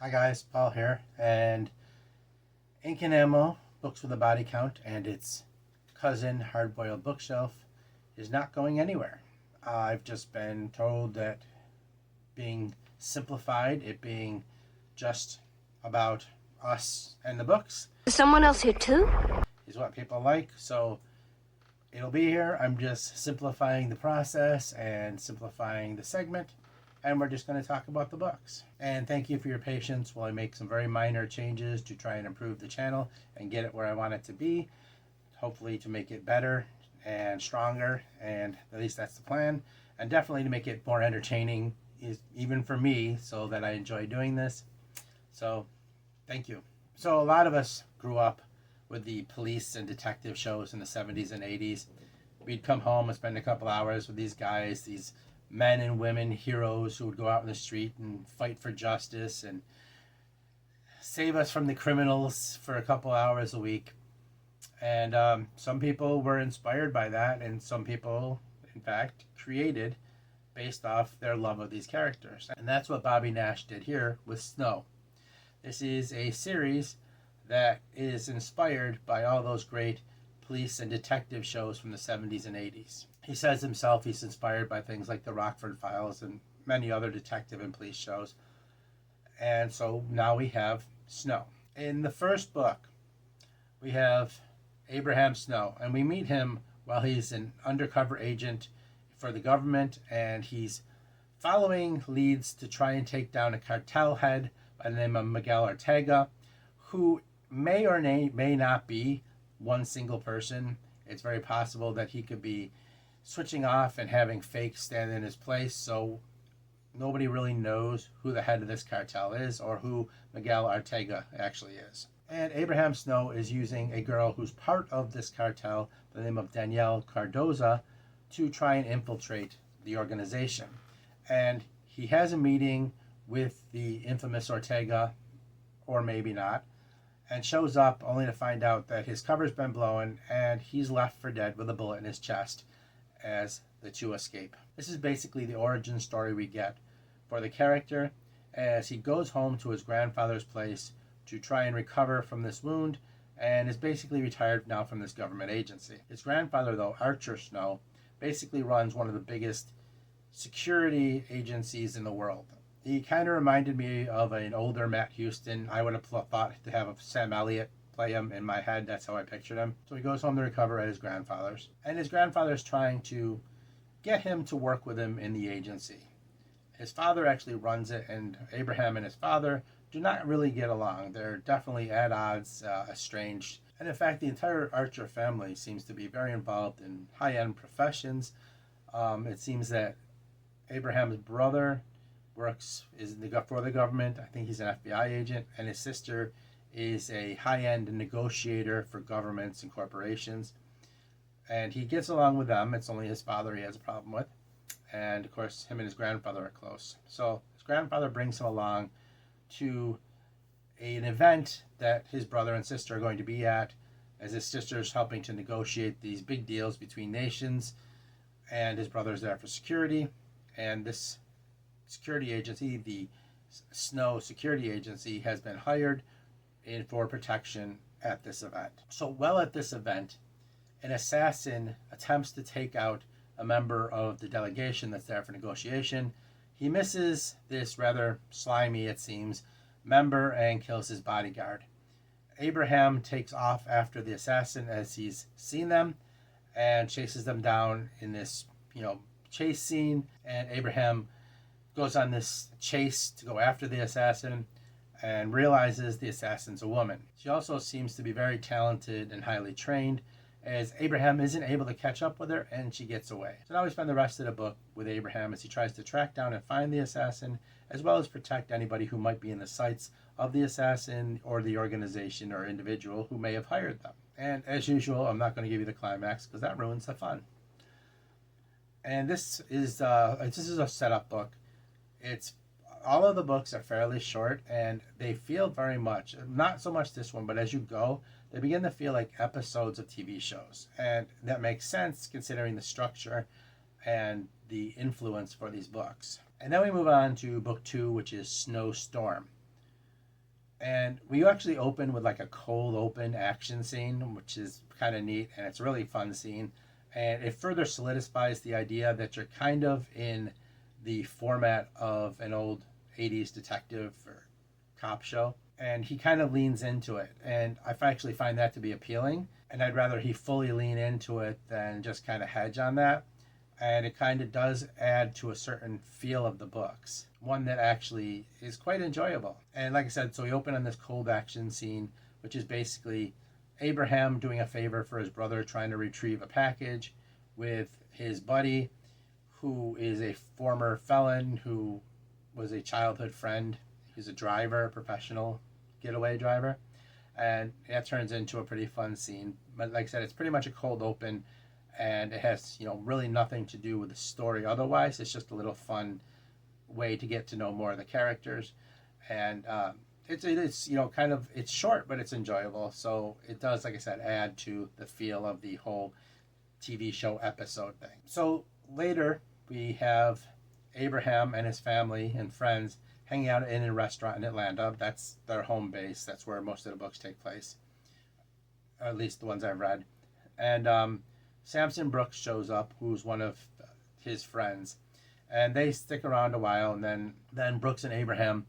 Hi guys, Paul here, and Ink and Ammo, Books with a Body Count, and its cousin, Hardboiled Bookshelf, is not going anywhere. I've just been told that being simplified, it being just about us and the books, Is someone else here too? is what people like, so it'll be here. I'm just simplifying the process and simplifying the segment, and we're just going to talk about the books. And thank you for your patience while I make some very minor changes to try and improve the channel and get it where I want it to be, hopefully to make it better and stronger, and at least that's the plan, and definitely to make it more entertaining, even for me, so that I enjoy doing this. So thank you. So a lot of us grew up with the police and detective shows in the 70s and 80s. We'd come home and spend a couple hours with these guys, these men and women heroes who would go out in the street and fight for justice and save us from the criminals for a couple hours a week. And some people were inspired by that, and some people, in fact, created based off their love of these characters. And that's what Bobby Nash did here with Snow. This is a series that is inspired by all those great police and detective shows from the 70s and 80s. He says himself he's inspired by things like the Rockford Files and many other detective and police shows. And so now we have Snow. In the first book, we have Abraham Snow, and we meet him while he's an undercover agent for the government, and he's following leads to try and take down a cartel head by the name of Miguel Ortega, who may or may not be one single person. It's very possible that he could be switching off and having fakes stand in his place, so nobody really knows who the head of this cartel is or who Miguel Ortega actually is. And Abraham Snow is using a girl who's part of this cartel by the name of Danielle Cardoza to try and infiltrate the organization. And he has a meeting with the infamous Ortega, or maybe not, and shows up only to find out that his cover's been blown and he's left for dead with a bullet in his chest as the two escape. This is basically the origin story we get for the character as he goes home to his grandfather's place to try and recover from this wound, and is basically retired now from this government agency. His grandfather, though, Archer Snow, basically runs one of the biggest security agencies in the world. He kind of reminded me of an older Matt Houston. I would have thought to have Sam Elliott play him in my head. That's how I pictured him. So he goes home to recover at his grandfather's. And his grandfather's trying to get him to work with him in the agency. His father actually runs it, and Abraham and his father do not really get along. They're definitely at odds, estranged. And in fact, the entire Archer family seems to be very involved in high-end professions. It seems that Abraham's brother works for the government. I think he's an FBI agent, and his sister is a high-end negotiator for governments and corporations. And he gets along with them. It's only his father he has a problem with. And of course, him and his grandfather are close. So his grandfather brings him along to an event that his brother and sister are going to be at, as his sister is helping to negotiate these big deals between nations, and his brother's there for security. And this security agency, the Snow Security Agency, has been hired for protection at this event. So while at this event, an assassin attempts to take out a member of the delegation that's there for negotiation. He misses this rather slimy, it seems, member and kills his bodyguard. Abraham takes off after the assassin as he's seen them and chases them down in this, chase scene. And Abraham goes on this chase to go after the assassin and realizes the assassin's a woman. She also seems to be very talented and highly trained, as Abraham isn't able to catch up with her and she gets away. So now we spend the rest of the book with Abraham as he tries to track down and find the assassin, as well as protect anybody who might be in the sights of the assassin or the organization or individual who may have hired them. And as usual, I'm not going to give you the climax because that ruins the fun. And this is a setup book. It's all of the books are fairly short, and they feel very much, not so much this one, but as you go, they begin to feel like episodes of TV shows. And that makes sense considering the structure and the influence for these books. And then we move on to book 2, which is Snowstorm. And we actually open with like a cold open action scene, which is kind of neat, and it's a really fun scene. And it further solidifies the idea that you're kind of in the format of an old 80s detective or cop show. And he kind of leans into it. And I actually find that to be appealing. And I'd rather he fully lean into it than just kind of hedge on that. And it kind of does add to a certain feel of the books, one that actually is quite enjoyable. And like I said, so we open on this cold action scene, which is basically Abraham doing a favor for his brother trying to retrieve a package, with his buddy who is a former felon who was a childhood friend. He's a driver, a professional getaway driver, and that turns into a pretty fun scene. But like I said, it's pretty much a cold open, and it has really nothing to do with the story otherwise. It's just a little fun way to get to know more of the characters. And it's kind of, it's short, but it's enjoyable. So it does, like I said, add to the feel of the whole TV show episode thing. So later we have Abraham and his family and friends hanging out in a restaurant in Atlanta. That's their home base. That's where most of the books take place, or at least the ones I've read. And Samson Brooks shows up, who's one of his friends, and they stick around a while, and then Brooks and Abraham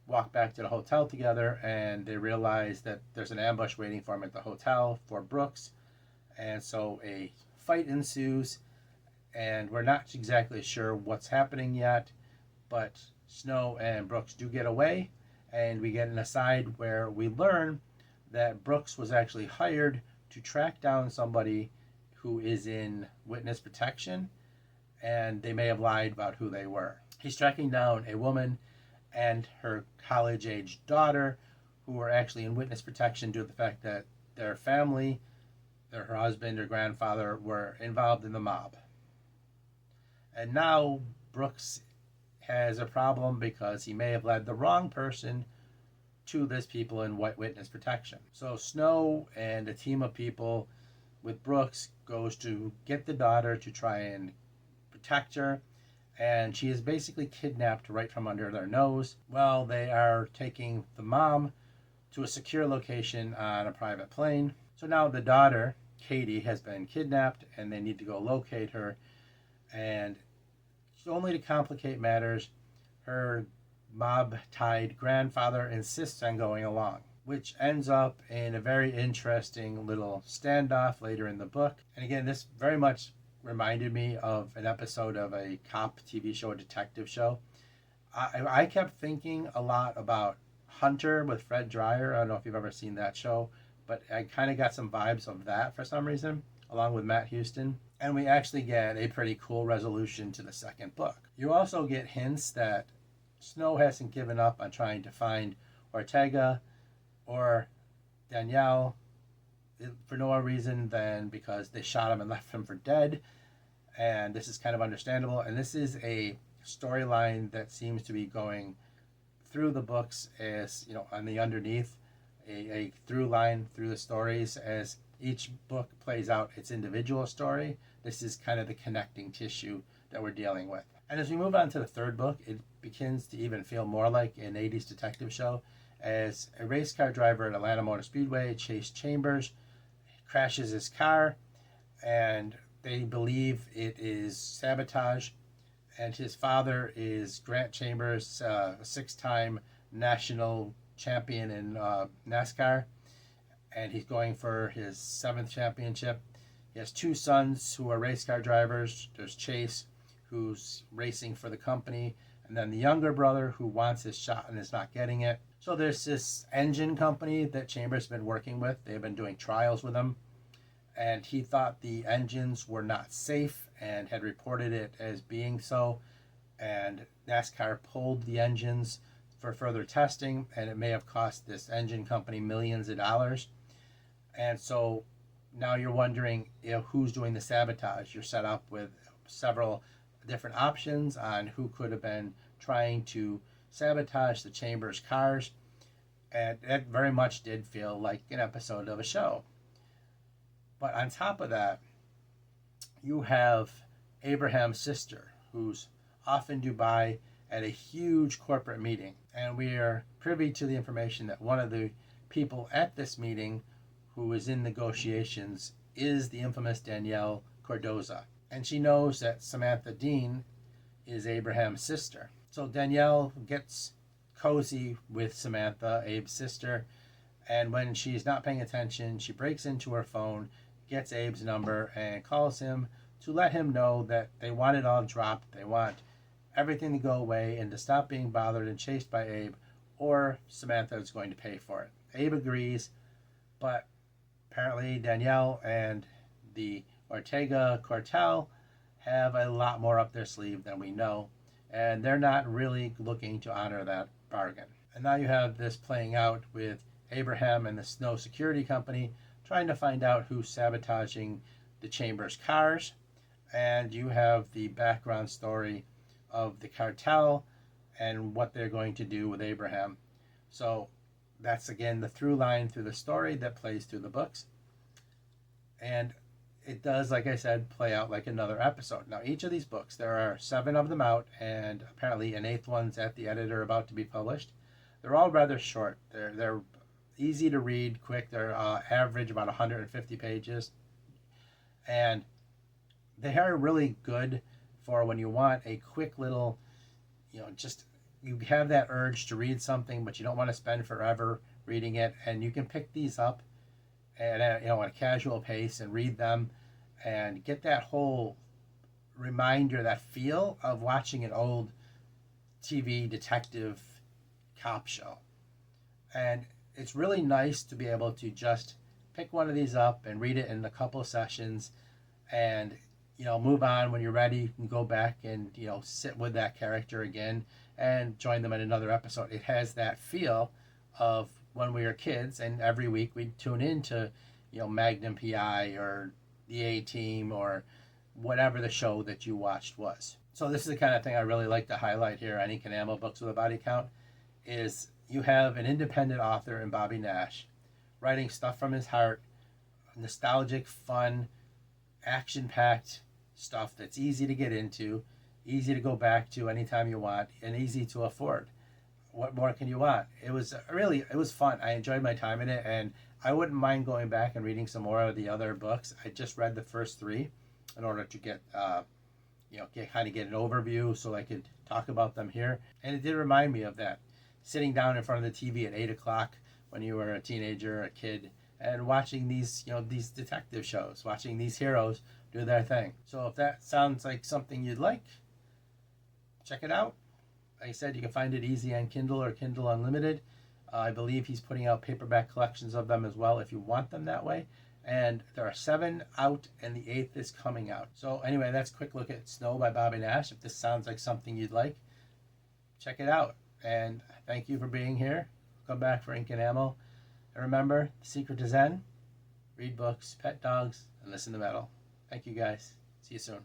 walk back to the hotel together, and they realize that there's an ambush waiting for them at the hotel for Brooks, and so a fight ensues, and we're not exactly sure what's happening yet, but Snow and Brooks do get away, and we get an aside where we learn that Brooks was actually hired to track down somebody who is in witness protection, and they may have lied about who they were. He's tracking down a woman and her college-aged daughter who were actually in witness protection due to the fact that their family, her husband or grandfather, were involved in the mob. And now Brooks has a problem because he may have led the wrong person to this people in witness protection. So Snow and a team of people with Brooks goes to get the daughter to try and protect her, and she is basically kidnapped right from under their nose. Well, they are taking the mom to a secure location on a private plane. So now the daughter, Katie, has been kidnapped, and they need to go locate her. And only to complicate matters, her mob-tied grandfather insists on going along, which ends up in a very interesting little standoff later in the book. And again, this very much reminded me of an episode of a cop TV show, a detective show. I kept thinking a lot about Hunter with Fred Dryer. I don't know if you've ever seen that show, but I kind of got some vibes of that for some reason, along with Matt Houston. And we actually get a pretty cool resolution to the second book. You also get hints that Snow hasn't given up on trying to find Ortega or Danielle for no other reason than because they shot him and left him for dead. And this is kind of understandable. And this is a storyline that seems to be going through the books as, on the underneath, a through line through the stories as each book plays out its individual story. This is kind of the connecting tissue that we're dealing with. And as we move on to the third book, it begins to even feel more like an 80s detective show, as a race car driver at Atlanta Motor Speedway, Chase Chambers, crashes his car, and they believe it is sabotage. And his father is Grant Chambers, a 6-time national champion in NASCAR, and he's going for his 7th championship. He has 2 sons who are race car drivers. There's Chase, who's racing for the company, and then the younger brother who wants his shot and is not getting it. So there's this engine company that Chambers has been working with. They've been doing trials with him, and he thought the engines were not safe and had reported it as being so, and NASCAR pulled the engines for further testing, and it may have cost this engine company millions of dollars. And so now you're wondering, who's doing the sabotage. You're set up with several different options on who could have been trying to sabotage the Chambers cars, and it very much did feel like an episode of a show. But on top of that, you have Abraham's sister, who's off in Dubai at a huge corporate meeting. And we are privy to the information that one of the people at this meeting who is in negotiations is the infamous Danielle Cardoza. And she knows that Samantha Dean is Abraham's sister. So Danielle gets cozy with Samantha, Abe's sister, and when she's not paying attention, she breaks into her phone, gets Abe's number, and calls him to let him know that they want it all dropped. They want everything to go away and to stop being bothered and chased by Abe, or Samantha is going to pay for it. Abe agrees, but apparently Danielle and the Ortega cartel have a lot more up their sleeve than we know, and they're not really looking to honor that bargain. And now you have this playing out with Abraham and the Snow Security Company trying to find out who's sabotaging the Chambers cars, and you have the background story of the cartel and what they're going to do with Abraham. So that's again the through line through the story that plays through the books. And it does, like I said, play out like another episode. Now, each of these books, there are 7 of them out, and apparently an 8th one's at the editor about to be published. They're all rather short. They're easy to read, quick. They're average about 150 pages. And they are really good for when you want a quick little, just you have that urge to read something, but you don't want to spend forever reading it. And you can pick these up at a casual pace and read them and get that whole reminder, that feel of watching an old TV detective cop show. And it's really nice to be able to just pick one of these up and read it in a couple of sessions and move on. When you're ready, you can go back and sit with that character again and join them in another episode. It has that feel of when we were kids, and every week we'd tune into Magnum PI or the A-Team or whatever the show that you watched was. So this is the kind of thing I really like to highlight here on Ink and Ammo Books with a Body Count, is you have an independent author in Bobby Nash writing stuff from his heart, nostalgic, fun, action-packed stuff that's easy to get into, easy to go back to anytime you want, and easy to afford. What more can you want? It was fun. I enjoyed my time in it, and I wouldn't mind going back and reading some more of the other books. I just read the first 3 in order to get an overview so I could talk about them here. And it did remind me of that, sitting down in front of the TV at 8 o'clock when you were a teenager or a kid and watching these detective shows, watching these heroes do their thing. So if that sounds like something you'd like, check it out. Like I said, you can find it easy on Kindle or Kindle Unlimited. I believe he's putting out paperback collections of them as well if you want them that way. And there are 7 out, and the 8th is coming out. So anyway, that's a quick look at Snow by Bobby Nash. If this sounds like something you'd like, check it out. And thank you for being here. Come back for Ink and Ammo. And remember, the secret to Zen: read books, pet dogs, and listen to metal. Thank you guys. See you soon.